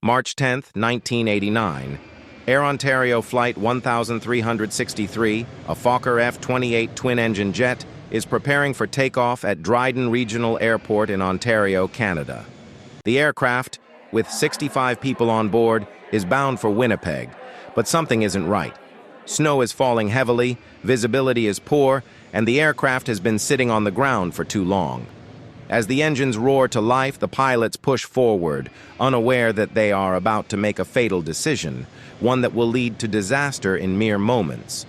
March 10, 1989, Air Ontario Flight 1363, a Fokker F-28 twin-engine jet, is preparing for takeoff at Dryden Regional Airport in Ontario, Canada. The aircraft, with 65 people on board, is bound for Winnipeg, but something isn't right. Snow is falling heavily, visibility is poor, and the aircraft has been sitting on the ground for too long. As the engines roar to life, the pilots push forward, unaware that they are about to make a fatal decision, one that will lead to disaster in mere moments.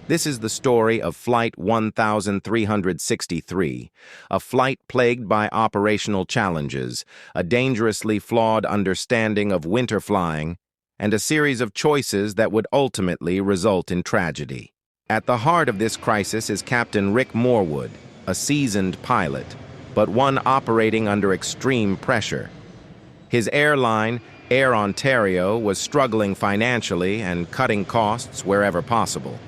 This is the story of Flight 1363, a flight plagued by operational challenges, a dangerously flawed understanding of winter flying, and a series of choices that would ultimately result in tragedy. At the heart of this crisis is Captain Rick Morwood, a seasoned pilot, but one operating under extreme pressure. His airline, Air Ontario, was struggling financially and cutting costs wherever possible.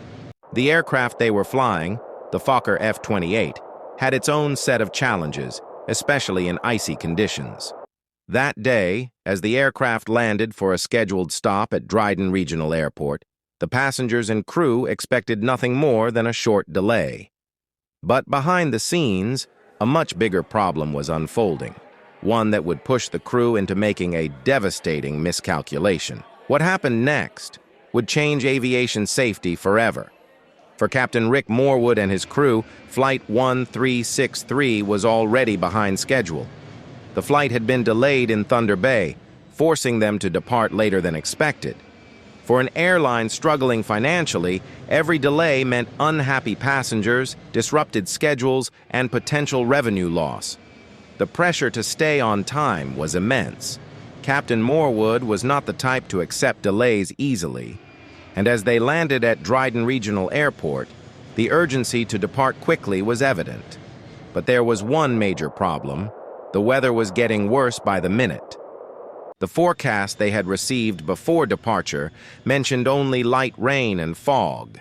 The aircraft they were flying, the Fokker F-28, had its own set of challenges, especially in icy conditions. That day, as the aircraft landed for a scheduled stop at Dryden Regional Airport, the passengers and crew expected nothing more than a short delay. But behind the scenes, a much bigger problem was unfolding, one that would push the crew into making a devastating miscalculation. What happened next would change aviation safety forever. For Captain Rick Morwood and his crew, Flight 1363 was already behind schedule. The flight had been delayed in Thunder Bay, forcing them to depart later than expected. For an airline struggling financially, every delay meant unhappy passengers, disrupted schedules, and potential revenue loss. The pressure to stay on time was immense. Captain Morwood was not the type to accept delays easily, and as they landed at Dryden Regional Airport, the urgency to depart quickly was evident. But there was one major problem: the weather was getting worse by the minute. The forecast they had received before departure mentioned only light rain and fog.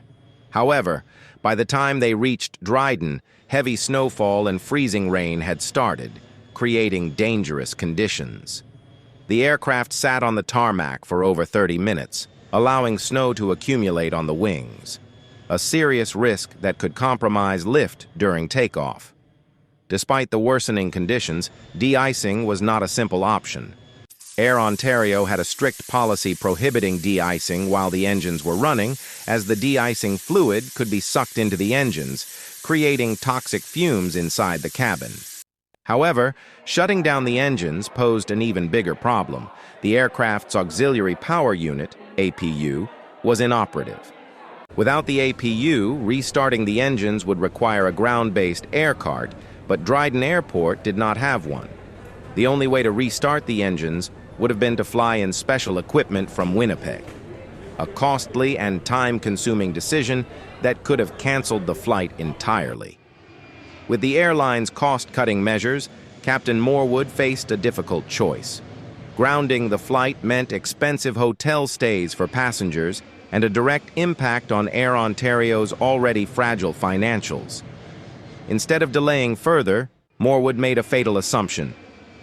However, by the time they reached Dryden, heavy snowfall and freezing rain had started, creating dangerous conditions. The aircraft sat on the tarmac for over 30 minutes, allowing snow to accumulate on the wings, a serious risk that could compromise lift during takeoff. Despite the worsening conditions, de-icing was not a simple option. Air Ontario had a strict policy prohibiting de-icing while the engines were running, as the de-icing fluid could be sucked into the engines, creating toxic fumes inside the cabin. However, shutting down the engines posed an even bigger problem. The aircraft's auxiliary power unit, APU, was inoperative. Without the APU, restarting the engines would require a ground-based air cart, but Dryden Airport did not have one. The only way to restart the engines would have been to fly in special equipment from Winnipeg, a costly and time-consuming decision that could have canceled the flight entirely. With the airline's cost-cutting measures, Captain Morwood faced a difficult choice. Grounding the flight meant expensive hotel stays for passengers and a direct impact on Air Ontario's already fragile financials. Instead of delaying further, Morwood made a fatal assumption.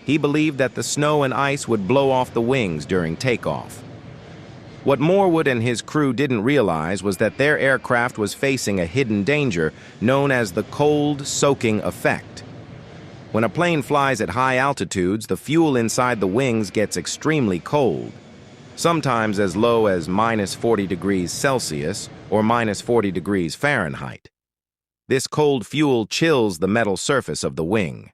He believed that the snow and ice would blow off the wings during takeoff. What Morwood and his crew didn't realize was that their aircraft was facing a hidden danger known as the cold soaking effect. When a plane flies at high altitudes, the fuel inside the wings gets extremely cold, sometimes as low as -40 degrees Celsius or -40 degrees Fahrenheit. This cold fuel chills the metal surface of the wing.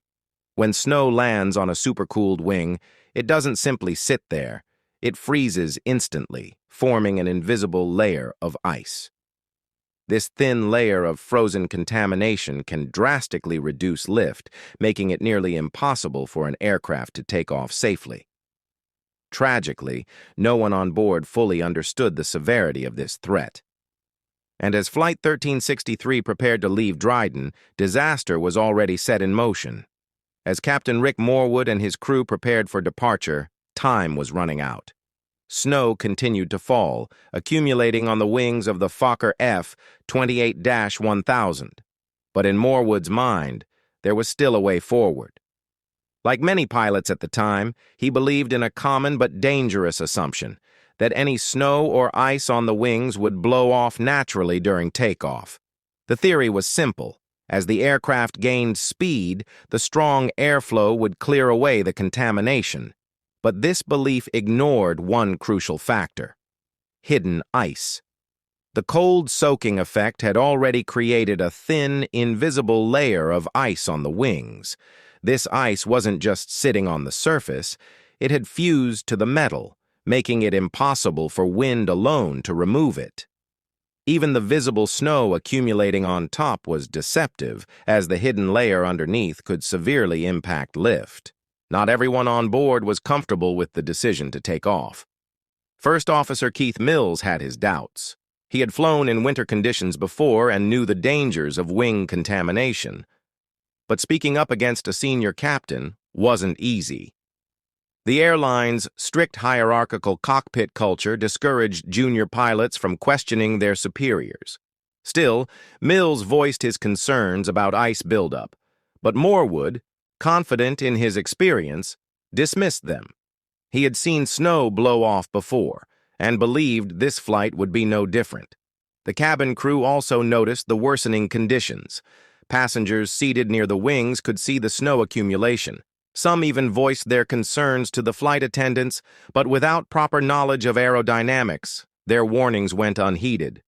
When snow lands on a supercooled wing, it doesn't simply sit there. It freezes instantly, forming an invisible layer of ice. This thin layer of frozen contamination can drastically reduce lift, making it nearly impossible for an aircraft to take off safely. Tragically, no one on board fully understood the severity of this threat. And as Flight 1363 prepared to leave Dryden, disaster was already set in motion. As Captain Rick Morwood and his crew prepared for departure, time was running out. Snow continued to fall, accumulating on the wings of the Fokker F-28-1000. But in Morwood's mind, there was still a way forward. Like many pilots at the time, he believed in a common but dangerous assumption that any snow or ice on the wings would blow off naturally during takeoff. The theory was simple. As the aircraft gained speed, the strong airflow would clear away the contamination. But this belief ignored one crucial factor: hidden ice. The cold soaking effect had already created a thin, invisible layer of ice on the wings. This ice wasn't just sitting on the surface, it had fused to the metal, making it impossible for wind alone to remove it. Even the visible snow accumulating on top was deceptive, as the hidden layer underneath could severely impact lift. Not everyone on board was comfortable with the decision to take off. First Officer Keith Mills had his doubts. He had flown in winter conditions before and knew the dangers of wing contamination. But speaking up against a senior captain wasn't easy. The airline's strict hierarchical cockpit culture discouraged junior pilots from questioning their superiors. Still, Mills voiced his concerns about ice buildup, but Morwood, confident in his experience, dismissed them. He had seen snow blow off before, and believed this flight would be no different. The cabin crew also noticed the worsening conditions. Passengers seated near the wings could see the snow accumulation. Some even voiced their concerns to the flight attendants, but without proper knowledge of aerodynamics, their warnings went unheeded.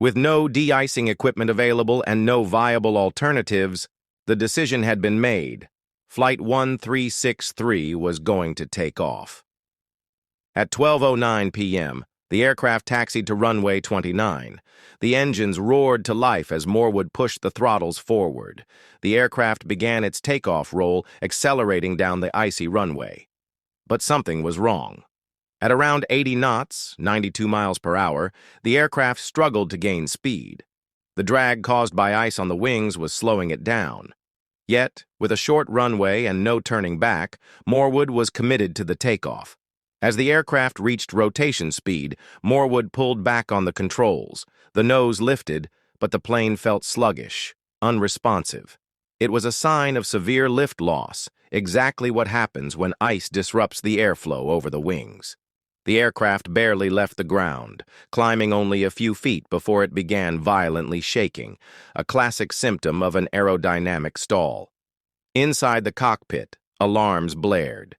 With no de-icing equipment available and no viable alternatives, the decision had been made. Flight 1363 was going to take off. At 12:09 p.m., the aircraft taxied to runway 29. The engines roared to life as Morwood pushed the throttles forward. The aircraft began its takeoff roll, accelerating down the icy runway. But something was wrong. At around 80 knots, 92 miles per hour, the aircraft struggled to gain speed. The drag caused by ice on the wings was slowing it down. Yet, with a short runway and no turning back, Morwood was committed to the takeoff. As the aircraft reached rotation speed, Morwood pulled back on the controls. The nose lifted, but the plane felt sluggish, unresponsive. It was a sign of severe lift loss, exactly what happens when ice disrupts the airflow over the wings. The aircraft barely left the ground, climbing only a few feet before it began violently shaking, a classic symptom of an aerodynamic stall. Inside the cockpit, alarms blared.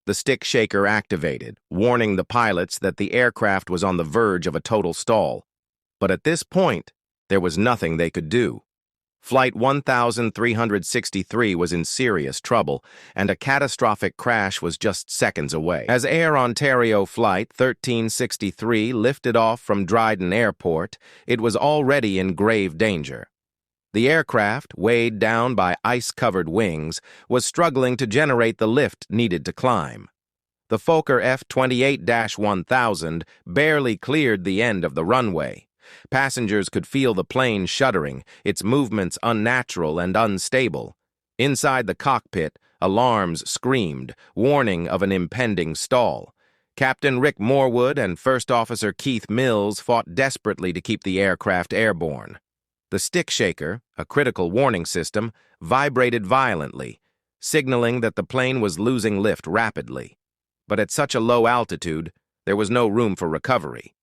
The stick shaker activated, warning the pilots that the aircraft was on the verge of a total stall. But at this point, there was nothing they could do. Flight 1363 was in serious trouble, and a catastrophic crash was just seconds away. As Air Ontario Flight 1363 lifted off from Dryden Airport, it was already in grave danger. The aircraft, weighed down by ice-covered wings, was struggling to generate the lift needed to climb. The Fokker F-28-1000 barely cleared the end of the runway. Passengers could feel the plane shuddering, its movements unnatural and unstable. Inside the cockpit, alarms screamed, warning of an impending stall. Captain Rick Morwood and First Officer Keith Mills fought desperately to keep the aircraft airborne. The stick shaker, a critical warning system, vibrated violently, signaling that the plane was losing lift rapidly. But at such a low altitude, there was no room for recovery.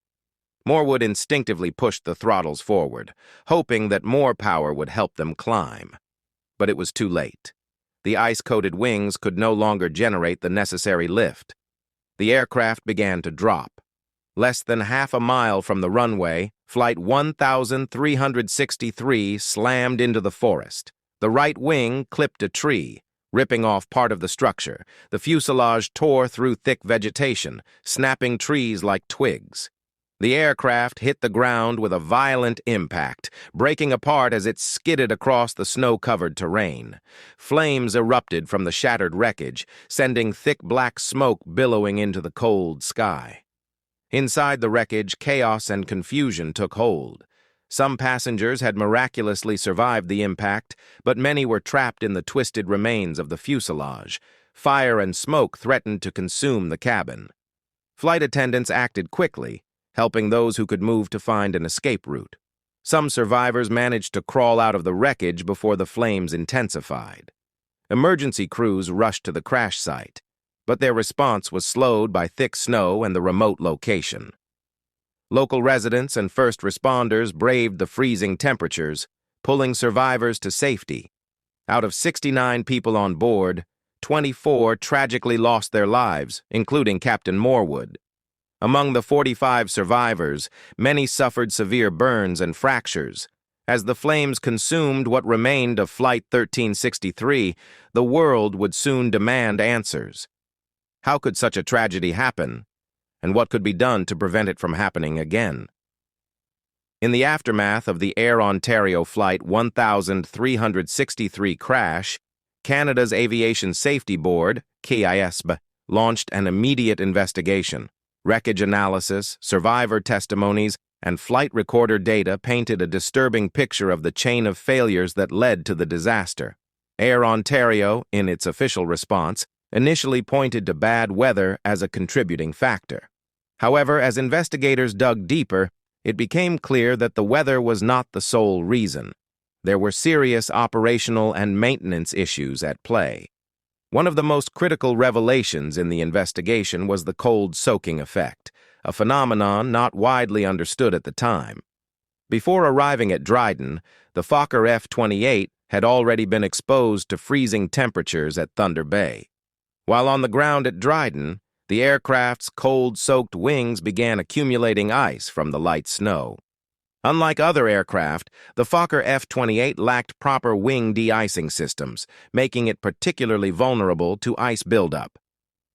Morwood instinctively pushed the throttles forward, hoping that more power would help them climb. But it was too late. The ice-coated wings could no longer generate the necessary lift. The aircraft began to drop. Less than half a mile from the runway, Flight 1363 slammed into the forest. The right wing clipped a tree, ripping off part of the structure. The fuselage tore through thick vegetation, snapping trees like twigs. The aircraft hit the ground with a violent impact, breaking apart as it skidded across the snow-covered terrain. Flames erupted from the shattered wreckage, sending thick black smoke billowing into the cold sky. Inside the wreckage, chaos and confusion took hold. Some passengers had miraculously survived the impact, but many were trapped in the twisted remains of the fuselage. Fire and smoke threatened to consume the cabin. Flight attendants acted quickly, helping those who could move to find an escape route. Some survivors managed to crawl out of the wreckage before the flames intensified. Emergency crews rushed to the crash site, but their response was slowed by thick snow and the remote location. Local residents and first responders braved the freezing temperatures, pulling survivors to safety. Out of 69 people on board, 24 tragically lost their lives, including Captain Morwood. Among the 45 survivors, many suffered severe burns and fractures. As the flames consumed what remained of Flight 1363, the world would soon demand answers. How could such a tragedy happen, and what could be done to prevent it from happening again? In the aftermath of the Air Ontario Flight 1363 crash, Canada's Aviation Safety Board, KISB, launched an immediate investigation. Wreckage analysis, survivor testimonies, and flight recorder data painted a disturbing picture of the chain of failures that led to the disaster. Air Ontario, in its official response, initially pointed to bad weather as a contributing factor. However, as investigators dug deeper, it became clear that the weather was not the sole reason. There were serious operational and maintenance issues at play. One of the most critical revelations in the investigation was the cold soaking effect, a phenomenon not widely understood at the time. Before arriving at Dryden, the Fokker F-28 had already been exposed to freezing temperatures at Thunder Bay. While on the ground at Dryden, the aircraft's cold-soaked wings began accumulating ice from the light snow. Unlike other aircraft, the Fokker F-28 lacked proper wing de-icing systems, making it particularly vulnerable to ice buildup.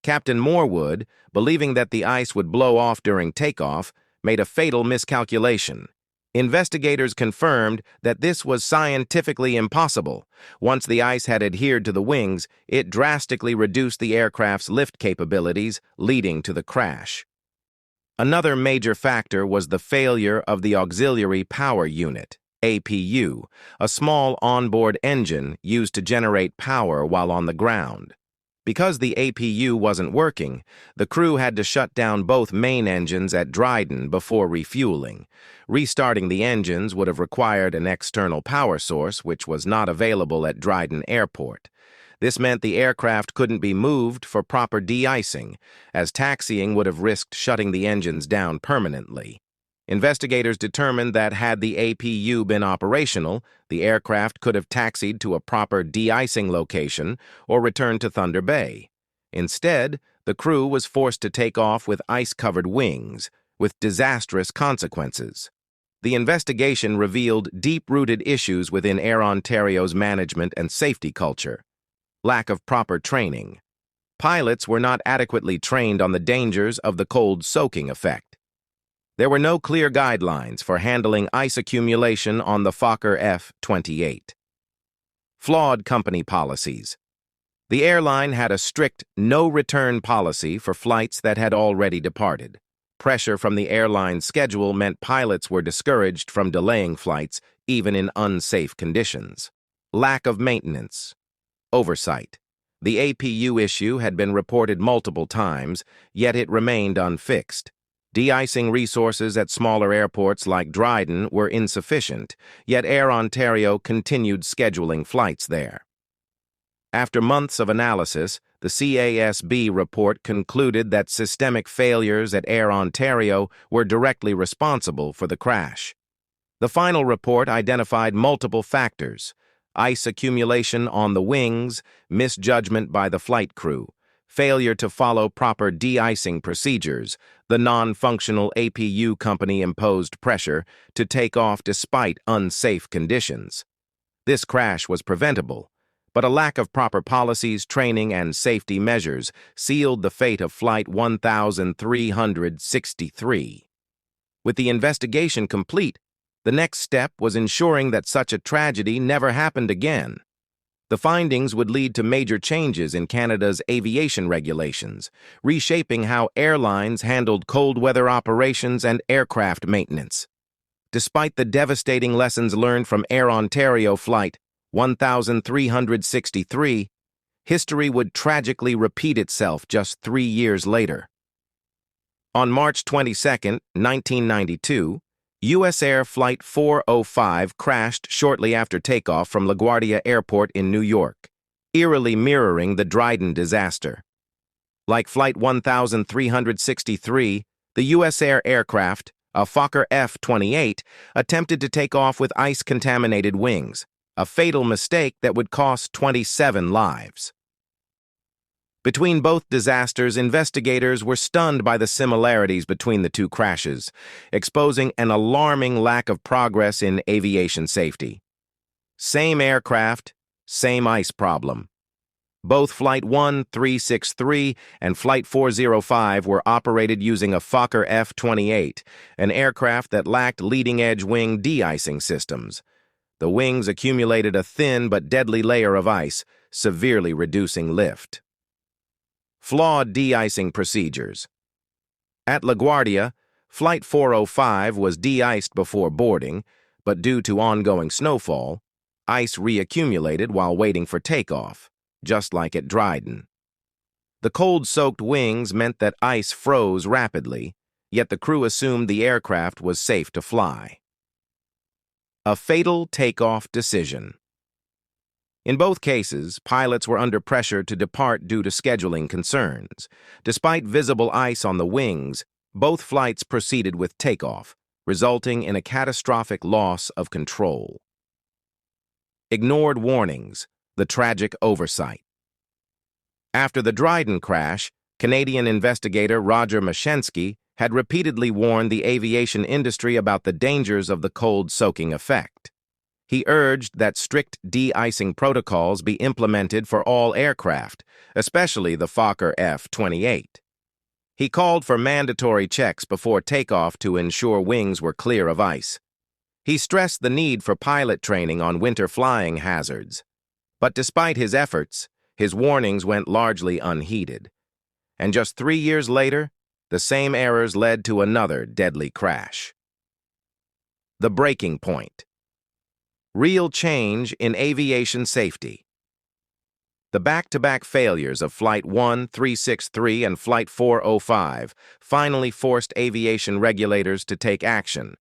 Captain Morwood, believing that the ice would blow off during takeoff, made a fatal miscalculation. Investigators confirmed that this was scientifically impossible. Once the ice had adhered to the wings, it drastically reduced the aircraft's lift capabilities, leading to the crash. Another major factor was the failure of the Auxiliary Power Unit, APU, a small onboard engine used to generate power while on the ground. Because the APU wasn't working, the crew had to shut down both main engines at Dryden before refueling. Restarting the engines would have required an external power source, which was not available at Dryden Airport. This meant the aircraft couldn't be moved for proper de-icing, as taxiing would have risked shutting the engines down permanently. Investigators determined that had the APU been operational, the aircraft could have taxied to a proper de-icing location or returned to Thunder Bay. Instead, the crew was forced to take off with ice-covered wings, with disastrous consequences. The investigation revealed deep-rooted issues within Air Ontario's management and safety culture. Lack of proper training. Pilots were not adequately trained on the dangers of the cold soaking effect. There were no clear guidelines for handling ice accumulation on the Fokker F-28. Flawed company policies. The airline had a strict no-return policy for flights that had already departed. Pressure from the airline's schedule meant pilots were discouraged from delaying flights, even in unsafe conditions. Lack of maintenance. Oversight. The APU issue had been reported multiple times, yet it remained unfixed. De-icing resources at smaller airports like Dryden were insufficient, yet Air Ontario continued scheduling flights there. After months of analysis, the CASB report concluded that systemic failures at Air Ontario were directly responsible for the crash. The final report identified multiple factors: ice accumulation on the wings, misjudgment by the flight crew, failure to follow proper de-icing procedures, the non-functional APU company imposed pressure to take off despite unsafe conditions. This crash was preventable, but a lack of proper policies, training, and safety measures sealed the fate of Flight 1363. With the investigation complete, the next step was ensuring that such a tragedy never happened again. The findings would lead to major changes in Canada's aviation regulations, reshaping how airlines handled cold weather operations and aircraft maintenance. Despite the devastating lessons learned from Air Ontario Flight 1363, history would tragically repeat itself just 3 years later. On March 22, 1992, U.S. Air Flight 405 crashed shortly after takeoff from LaGuardia Airport in New York. eerily mirroring the Dryden disaster. Like Flight 1363, the U.S. aircraft, a Fokker F-28, attempted to take off with ice-contaminated wings, a fatal mistake that would cost 27 lives. Between both disasters, investigators were stunned by the similarities between the two crashes, exposing an alarming lack of progress in aviation safety. Same aircraft, same ice problem. Both Flight 1363 and Flight 405 were operated using a Fokker F-28, an aircraft that lacked leading-edge wing de-icing systems. The wings accumulated a thin but deadly layer of ice, severely reducing lift. Flawed de-icing procedures. At LaGuardia, Flight 405 was de-iced before boarding, but due to ongoing snowfall, ice reaccumulated while waiting for takeoff, just like at Dryden. The cold-soaked wings meant that ice froze rapidly, yet the crew assumed the aircraft was safe to fly. A fatal takeoff decision. In both cases, pilots were under pressure to depart due to scheduling concerns. Despite visible ice on the wings, both flights proceeded with takeoff, resulting in a catastrophic loss of control. Ignored warnings, the tragic oversight. After the Dryden crash, Canadian investigator Roger Mashensky had repeatedly warned the aviation industry about the dangers of the cold-soaking effect. He urged that strict de-icing protocols be implemented for all aircraft, especially the Fokker F-28. He called for mandatory checks before takeoff to ensure wings were clear of ice. He stressed the need for pilot training on winter flying hazards. But despite his efforts, his warnings went largely unheeded. And just 3 years later, the same errors led to another deadly crash. The breaking point. Real change in aviation safety. The back-to-back failures of Flight 1363 and Flight 405 finally forced aviation regulators to take action.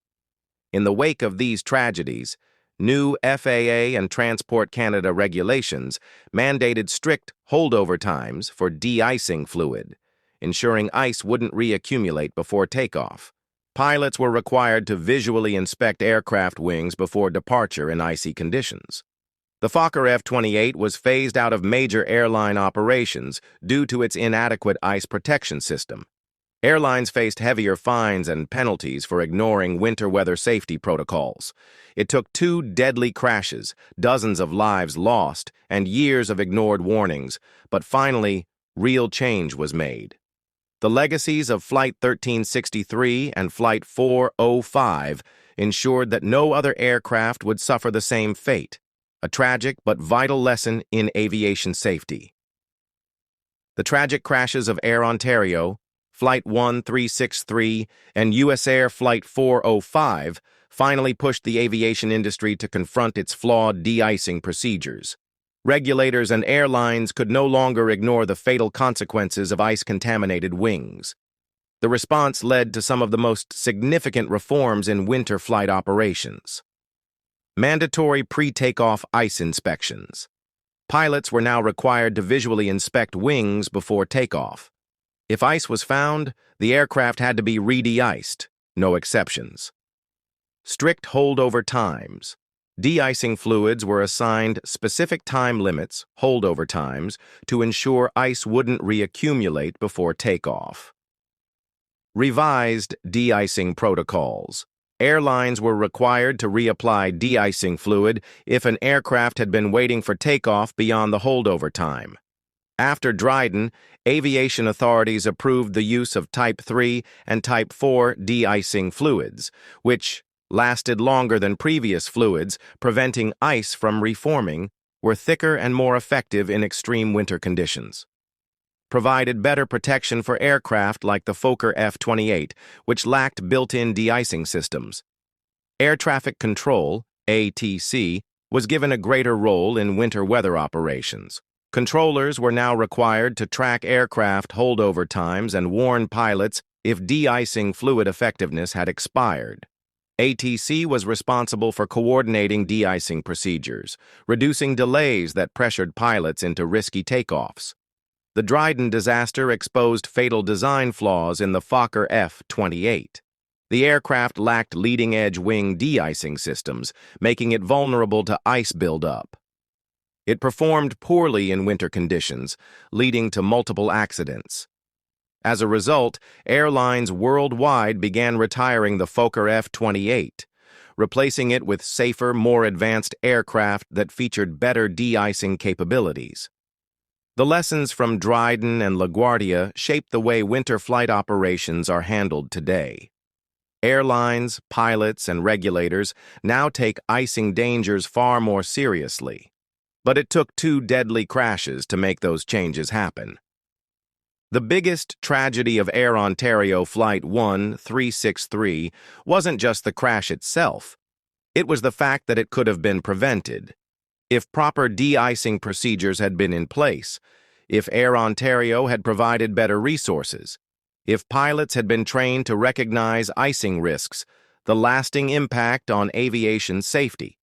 In the wake of these tragedies, new FAA and Transport Canada regulations mandated strict holdover times for de-icing fluid, ensuring ice wouldn't reaccumulate before takeoff. Pilots were required to visually inspect aircraft wings before departure in icy conditions. The Fokker F-28 was phased out of major airline operations due to its inadequate ice protection system. Airlines faced heavier fines and penalties for ignoring winter weather safety protocols. It took 2 deadly crashes, dozens of lives lost, and years of ignored warnings, but finally, real change was made. The legacies of Flight 1363 and Flight 405 ensured that no other aircraft would suffer the same fate, a tragic but vital lesson in aviation safety. The tragic crashes of Air Ontario, Flight 1363, and US Air Flight 405 finally pushed the aviation industry to confront its flawed de-icing procedures. Regulators and airlines could no longer ignore the fatal consequences of ice-contaminated wings. The response led to some of the most significant reforms in winter flight operations. Mandatory pre-takeoff ice inspections. Pilots were now required to visually inspect wings before takeoff. If ice was found, the aircraft had to be re-de-iced, no exceptions. Strict holdover times. De-icing fluids were assigned specific time limits, holdover times, to ensure ice wouldn't reaccumulate before takeoff. Revised de-icing protocols. Airlines were required to reapply de-icing fluid if an aircraft had been waiting for takeoff beyond the holdover time. After Dryden, aviation authorities approved the use of Type 3 and Type 4 de-icing fluids, which lasted longer than previous fluids, preventing ice from reforming, were thicker and more effective in extreme winter conditions. Provided better protection for aircraft like the Fokker F-28, which lacked built-in de-icing systems. Air traffic control, ATC, was given a greater role in winter weather operations. Controllers were now required to track aircraft holdover times and warn pilots if de-icing fluid effectiveness had expired. ATC was responsible for coordinating de-icing procedures, reducing delays that pressured pilots into risky takeoffs. The Dryden disaster exposed fatal design flaws in the Fokker F-28. The aircraft lacked leading-edge wing de-icing systems, making it vulnerable to ice buildup. It performed poorly in winter conditions, leading to multiple accidents. As a result, airlines worldwide began retiring the Fokker F-28, replacing it with safer, more advanced aircraft that featured better de-icing capabilities. The lessons from Dryden and LaGuardia shaped the way winter flight operations are handled today. Airlines, pilots, and regulators now take icing dangers far more seriously. But it took 2 deadly crashes to make those changes happen. The biggest tragedy of Air Ontario Flight 1363 wasn't just the crash itself. It was the fact that it could have been prevented. If proper de-icing procedures had been in place, if Air Ontario had provided better resources, if pilots had been trained to recognize icing risks, the lasting impact on aviation safety.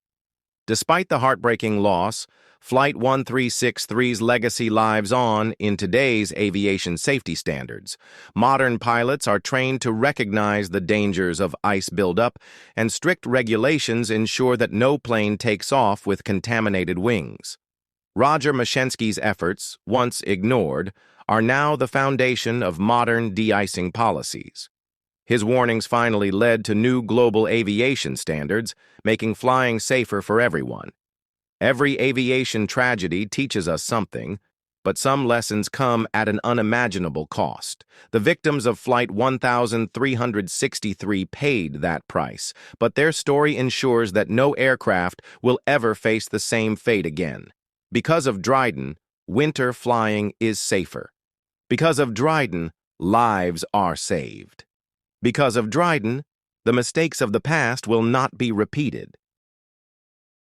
Despite the heartbreaking loss, Flight 1363's legacy lives on in today's aviation safety standards. Modern pilots are trained to recognize the dangers of ice buildup, and strict regulations ensure that no plane takes off with contaminated wings. Roger Mashensky's efforts, once ignored, are now the foundation of modern de-icing policies. His warnings finally led to new global aviation standards, making flying safer for everyone. Every aviation tragedy teaches us something, but some lessons come at an unimaginable cost. The victims of Flight 1363 paid that price, but their story ensures that no aircraft will ever face the same fate again. Because of Dryden, winter flying is safer. Because of Dryden, lives are saved. Because of Dryden, the mistakes of the past will not be repeated.